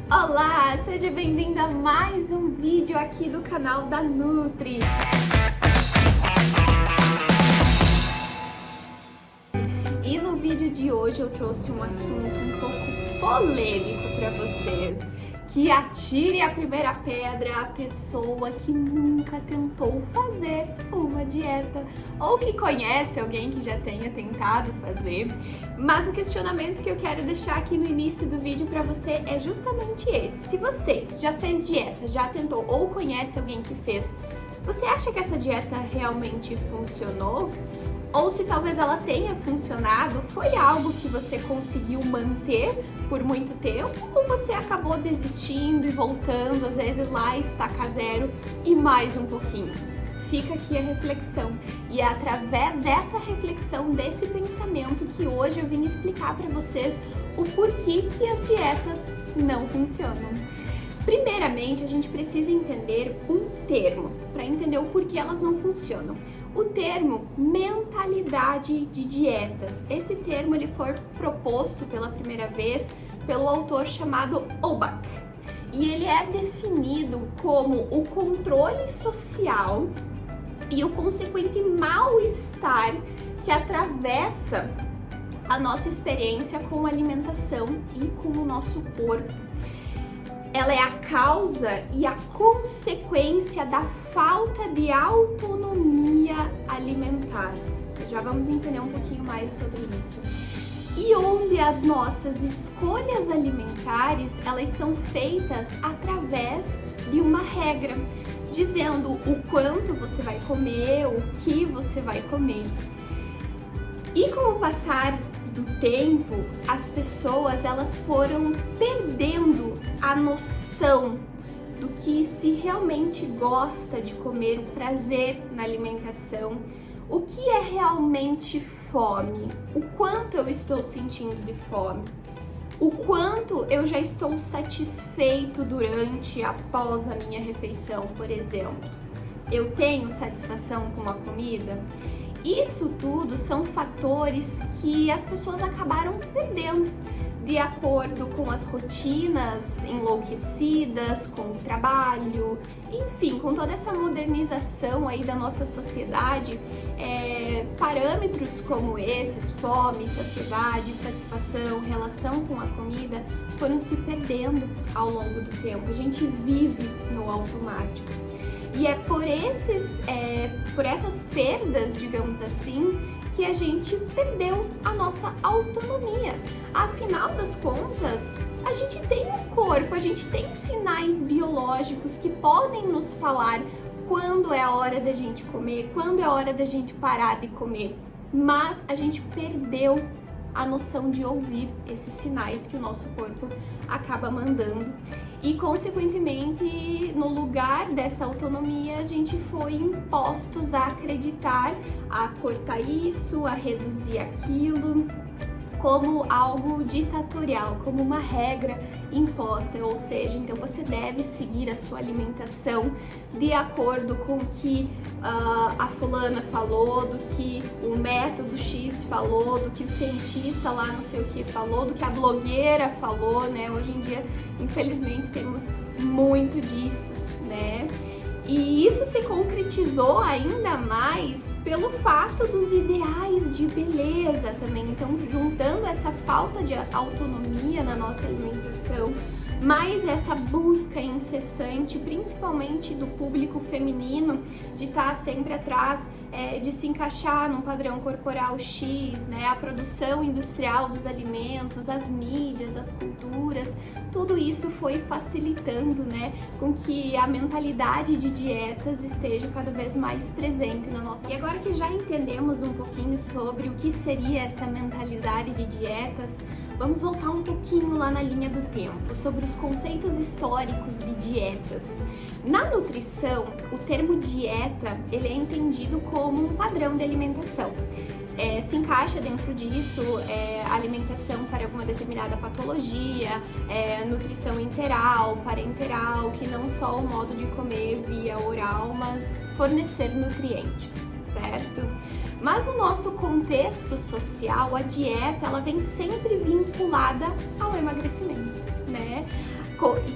Olá, seja bem-vindo a mais um vídeo aqui do canal da Nutri. E no vídeo de hoje eu trouxe um assunto um pouco polêmico para vocês. Que atire a primeira pedra a pessoa que nunca tentou fazer uma dieta ou que conhece alguém que já tenha tentado fazer. Mas o questionamento que eu quero deixar aqui no início do vídeo para você é justamente esse. Se você já fez dieta, já tentou ou conhece alguém que fez, você acha que essa dieta realmente funcionou? Ou se talvez ela tenha funcionado, foi algo que você conseguiu manter por muito tempo ou você acabou desistindo e voltando, às vezes lá estaca zero e mais um pouquinho? Fica aqui a reflexão e é através dessa reflexão, desse pensamento que hoje eu vim explicar para vocês o porquê que as dietas não funcionam. Primeiramente, a gente precisa entender um termo para entender o porquê elas não funcionam. O termo mentalidade de dietas. Esse termo ele foi proposto pela primeira vez pelo autor chamado Obach. E ele é definido como o controle social e o consequente mal-estar que atravessa a nossa experiência com a alimentação e com o nosso corpo. Ela é a causa e a consequência da falta de autonomia alimentar. Já vamos entender um pouquinho mais sobre isso. E onde as nossas escolhas alimentares, elas são feitas através de uma regra, dizendo o quanto você vai comer, o que você vai comer. E com o passar do tempo, as pessoas elas foram perdendo a noção do que se realmente gosta de comer, o prazer na alimentação, o que é realmente fome, o quanto eu estou sentindo de fome, o quanto eu já estou satisfeito durante e após a minha refeição, por exemplo. Eu tenho satisfação com a comida? Isso tudo são fatores que as pessoas acabaram perdendo de acordo com as rotinas enlouquecidas, com o trabalho, enfim, com toda essa modernização aí da nossa sociedade, parâmetros como esses, fome, saciedade, satisfação, relação com a comida, foram se perdendo ao longo do tempo. A gente vive no automático. E é por essas perdas, digamos assim, que a gente perdeu a nossa autonomia. Afinal das contas, a gente tem um corpo, a gente tem sinais biológicos que podem nos falar quando é a hora da gente comer, quando é a hora da gente parar de comer. Mas a gente perdeu a noção de ouvir esses sinais que o nosso corpo acaba mandando. E, consequentemente, no lugar dessa autonomia, a gente foi impostos a acreditar, a cortar isso, a reduzir aquilo, como algo ditatorial, como uma regra imposta, ou seja, então você deve seguir a sua alimentação de acordo com o que a fulana falou, do que o método X falou, do que o cientista lá não sei o que falou, do que a blogueira falou, né? Hoje em dia, infelizmente, temos muito disso, né? E isso se concretizou ainda mais pelo fato dos ideais de beleza também. Então, juntando essa falta de autonomia na nossa alimentação, mais essa busca incessante, principalmente do público feminino, de estar sempre atrás, de se encaixar num padrão corporal X, né? A produção industrial dos alimentos, as mídias, as culturas, tudo isso foi facilitando, né, com que a mentalidade de dietas esteja cada vez mais presente na nossa. E agora que já entendemos um pouquinho sobre o que seria essa mentalidade de dietas, vamos voltar um pouquinho lá na linha do tempo, sobre os conceitos históricos de dietas. Na nutrição, o termo dieta, ele é entendido como um padrão de alimentação. Se encaixa dentro disso alimentação para alguma determinada patologia, nutrição interal, parenteral, que não só o modo de comer via oral, mas fornecer nutrientes, certo? Mas no nosso contexto social, a dieta ela vem sempre vinculada ao emagrecimento, né?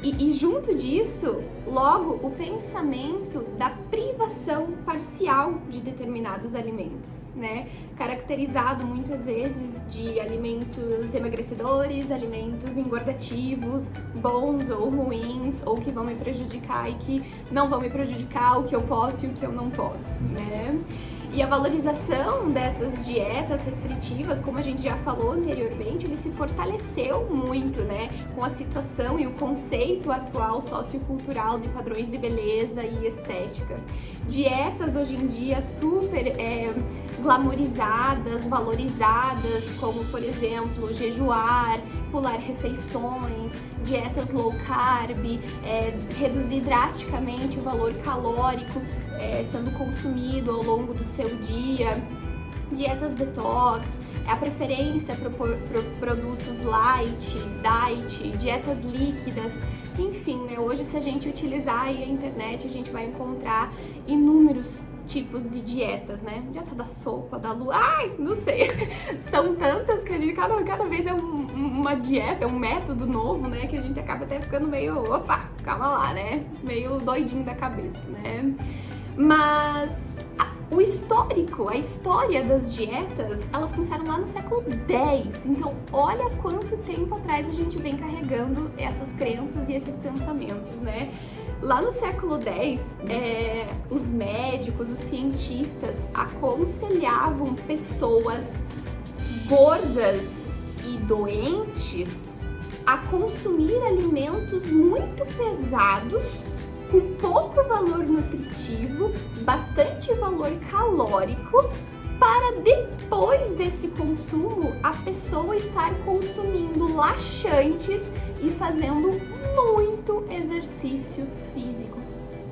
E junto disso, logo, o pensamento da privação parcial de determinados alimentos, né? Caracterizado muitas vezes de alimentos emagrecedores, alimentos engordativos, bons ou ruins, ou que vão me prejudicar e que não vão me prejudicar, o que eu posso e o que eu não posso, né? E a valorização dessas dietas restritivas, como a gente já falou anteriormente, ele se fortaleceu muito, né, com a situação e o conceito atual sociocultural de padrões de beleza e estética. Dietas hoje em dia super glamorizadas, valorizadas, como por exemplo jejuar, pular refeições, dietas low carb, reduzir drasticamente o valor calórico sendo consumido ao longo do seu dia, dietas detox, a preferência por produtos light, diet, dietas líquidas, enfim, né? Hoje se a gente utilizar aí a internet, a gente vai encontrar inúmeros tipos de dietas, né? Dieta da sopa, da lua, ai, não sei. São tantas que a gente, cada vez é uma dieta, um método novo, né? Que a gente acaba até ficando meio, opa, calma lá, né? Meio doidinho da cabeça, né? Mas o histórico, a história das dietas, elas começaram lá no século X. Então, olha quanto tempo atrás a gente vem carregando essas crenças e esses pensamentos, né? Lá no século X, os médicos, os cientistas aconselhavam pessoas gordas e doentes a consumir alimentos muito pesados, com pouco valor nutritivo, bastante valor calórico, para depois desse consumo a pessoa estar consumindo laxantes e fazendo muito exercício físico.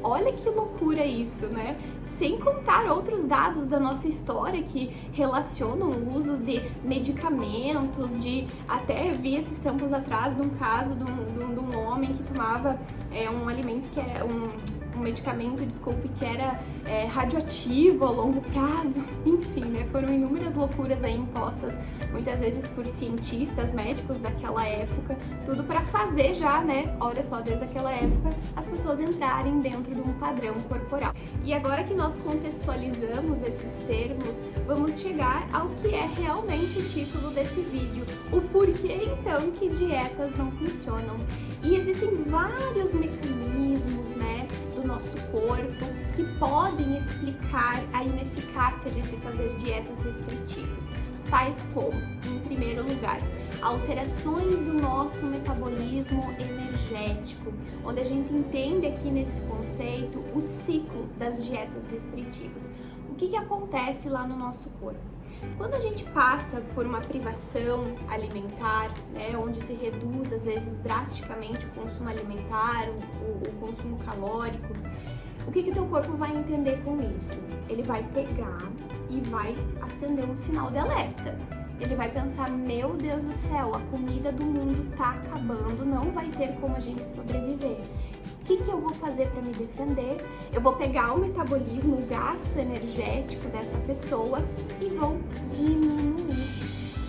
Olha que loucura isso, né? Sem contar outros dados da nossa história que relacionam o uso de medicamentos, até vi esses tempos atrás de um caso de um homem que tomava um alimento que era um medicamento, desculpe, que era radioativo a longo prazo, enfim, né? Foram inúmeras loucuras aí impostas, muitas vezes por cientistas, médicos daquela época, tudo para fazer já, né? Olha só, desde aquela época, as pessoas entrarem dentro de um padrão corporal. E agora que nós contextualizamos esses termos, vamos chegar ao que é realmente o título desse vídeo, o porquê então que dietas não funcionam. E existem vários mecanismos, né, do nosso corpo que podem explicar a ineficácia de se fazer dietas restritivas, tais como, em primeiro lugar, alterações do nosso metabolismo energético, onde a gente entende aqui nesse conceito o ciclo das dietas restritivas. O que acontece lá no nosso corpo? Quando a gente passa por uma privação alimentar, né, onde se reduz às vezes drasticamente o consumo alimentar, o consumo calórico, o que teu corpo vai entender com isso? Ele vai pegar e vai acender um sinal de alerta. Ele vai pensar, meu Deus do céu, a comida do mundo tá acabando, não vai ter como a gente sobreviver. O que eu vou fazer para me defender? Eu vou pegar o metabolismo, o gasto energético dessa pessoa e vou diminuir.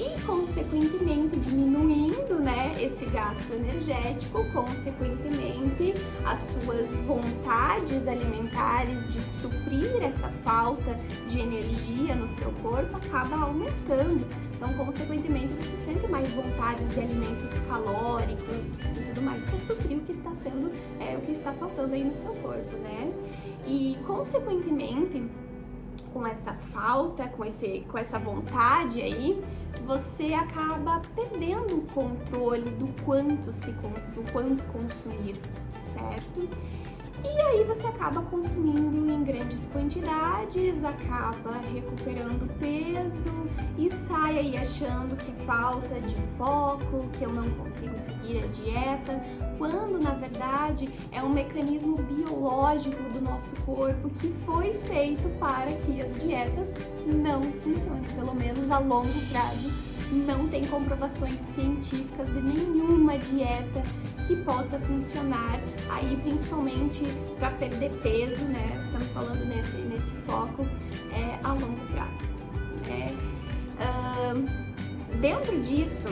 E, consequentemente, diminuindo, né, esse gasto energético, consequentemente, as suas vontades alimentares de suprir essa falta de energia no seu corpo acaba aumentando. Então, consequentemente, você sente mais vontades de alimentos calóricos e tudo mais para suprir o que está sendo, o que está faltando aí no seu corpo, né? E, consequentemente, com essa falta, com essa vontade aí, você acaba perdendo o controle do quanto consumir, certo? E aí você acaba consumindo em grandes quantidades, acaba recuperando peso e sai aí achando que falta de foco, que eu não consigo seguir a dieta, quando na verdade é um mecanismo biológico do nosso corpo que foi feito para que as dietas não funcionem, pelo menos a longo prazo. Não tem comprovações científicas de nenhuma dieta que possa funcionar aí, principalmente para perder peso, né? Estamos falando nesse foco a longo prazo. Dentro disso,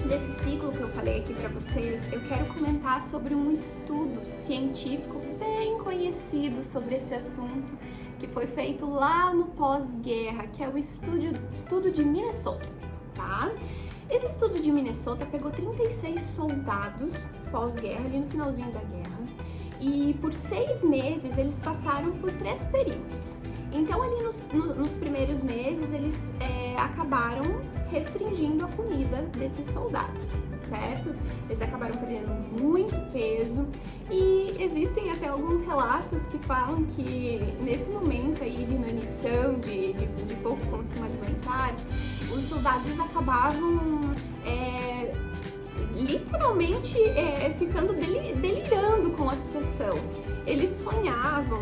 desse ciclo que eu falei aqui para vocês, eu quero comentar sobre um estudo científico bem conhecido sobre esse assunto, que foi feito lá no pós-guerra, que é o estudo de Minnesota, tá? Esse estudo de Minnesota pegou 36 soldados pós-guerra, ali no finalzinho da guerra, e por 6 meses eles passaram por 3 períodos. Então, ali nos primeiros meses, eles acabaram restringindo a comida desses soldados, certo? Eles acabaram perdendo muito peso e existem até alguns relatos que falam que nesse momento aí de inanição, de pouco consumo alimentar, os soldados acabavam literalmente ficando delirando com a situação. Eles sonhavam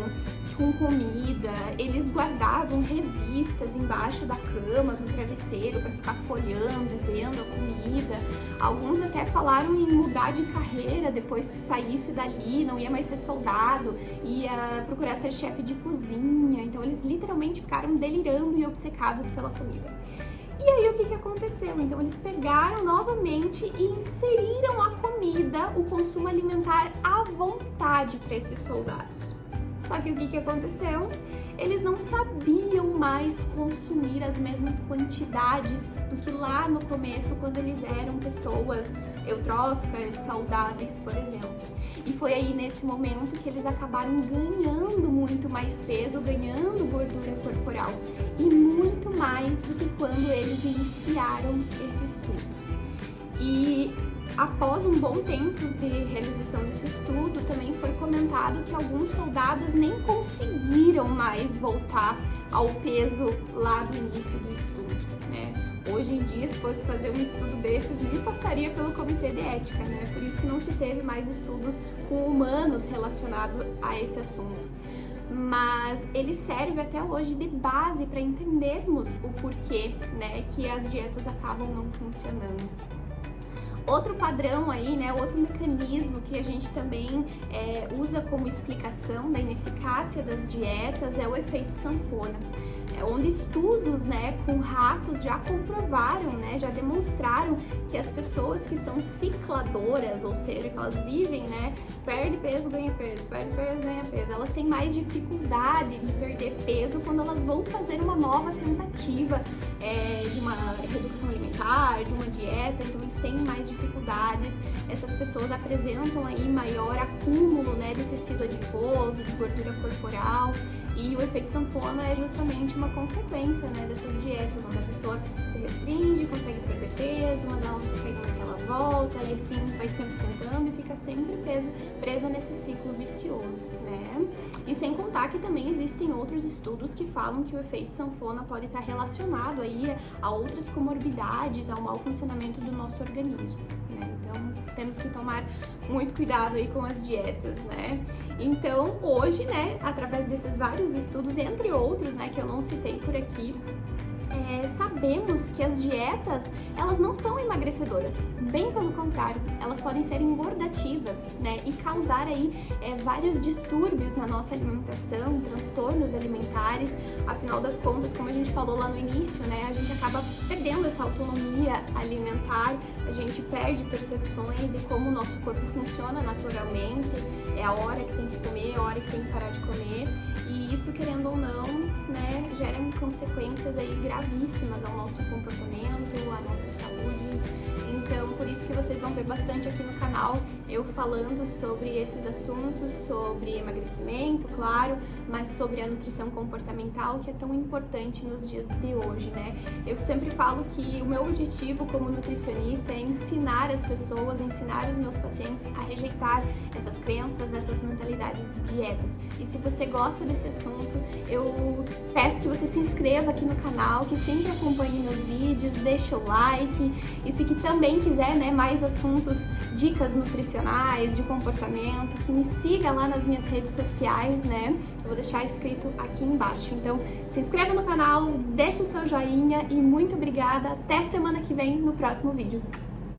com comida, eles guardavam revistas embaixo da cama, do travesseiro, para ficar folhando, vendo a comida. Alguns até falaram em mudar de carreira depois que saísse dali, não ia mais ser soldado, ia procurar ser chefe de cozinha. Então eles literalmente ficaram delirando e obcecados pela comida. E aí o que aconteceu? Então eles pegaram novamente e inseriram a comida, o consumo alimentar à vontade para esses soldados. Só que o que aconteceu? Eles não sabiam mais consumir as mesmas quantidades do que lá no começo, quando eles eram pessoas eutróficas, saudáveis, por exemplo. E foi aí nesse momento que eles acabaram ganhando muito mais peso, ganhando gordura corporal, e muito mais do que quando eles iniciaram esse estudo. E após um bom tempo de realização desse estudo, também foi comentado que alguns soldados nem conseguiram mais voltar ao peso lá do início do estudo, né? Hoje em dia, se fosse fazer um estudo desses, nem passaria pelo comitê de ética, né? Por isso que não se teve mais estudos com humanos relacionados a esse assunto. Mas ele serve até hoje de base para entendermos o porquê, né, que as dietas acabam não funcionando. Outro padrão aí, né, outro mecanismo que a gente também usa como explicação da ineficácia das dietas é o efeito sanfona, onde estudos, né, com ratos já comprovaram, né, já demonstraram que as pessoas que são cicladoras, ou seja, que elas vivem, né, perde peso, ganha peso, perde peso, ganha peso, elas têm mais dificuldade de perder peso quando elas vão fazer uma nova tentativa de uma reeducação alimentar, de uma dieta, então eles têm mais dificuldades. Essas pessoas apresentam aí maior acúmulo, né, de tecido adiposo, de gordura corporal. E o efeito sanfona é justamente uma consequência, né, dessas dietas, onde a pessoa se restringe, consegue perder peso, mas ela não consegue dar aquela volta, e assim vai sempre tentando e fica sempre presa nesse ciclo vicioso, né? E sem contar que também existem outros estudos que falam que o efeito sanfona pode estar relacionado aí a outras comorbidades, ao mau funcionamento do nosso organismo, né? Então temos que tomar muito cuidado aí com as dietas, né? Então hoje, né, através desses vários estudos, entre outros, né, que eu não citei por aqui, sabemos que as dietas, elas não são emagrecedoras, bem pelo contrário, elas podem ser engordativas, né, e causar aí vários distúrbios na nossa alimentação, transtornos alimentares. Afinal das contas, como a gente falou lá no início, né, a gente acaba perdendo essa autonomia alimentar, a gente perde percepções de como o nosso corpo funciona naturalmente, é a hora que tem que comer, a hora que tem que parar de comer, e isso, querendo ou não, né, gera consequências aí gravíssimas ao nosso comportamento, à nossa saúde. Então, por isso que vocês vão ver bastante aqui no canal eu falando sobre esses assuntos, sobre emagrecimento, claro, mas sobre a nutrição comportamental, que é tão importante nos dias de hoje, né? Eu sempre falo que o meu objetivo como nutricionista é ensinar as pessoas, ensinar os meus pacientes a rejeitar essas crenças, essas mentalidades de dietas. E se você gosta desse assunto, eu peço que você se inscreva aqui no canal, que sempre acompanhe meus vídeos, deixe o like, e se que também quiser, né, mais assuntos, dicas nutricionais, de comportamento, que me siga lá nas minhas redes sociais, né? Eu vou deixar escrito aqui embaixo. Então, se inscreva no canal, deixe o seu joinha e muito obrigada. Até semana que vem no próximo vídeo.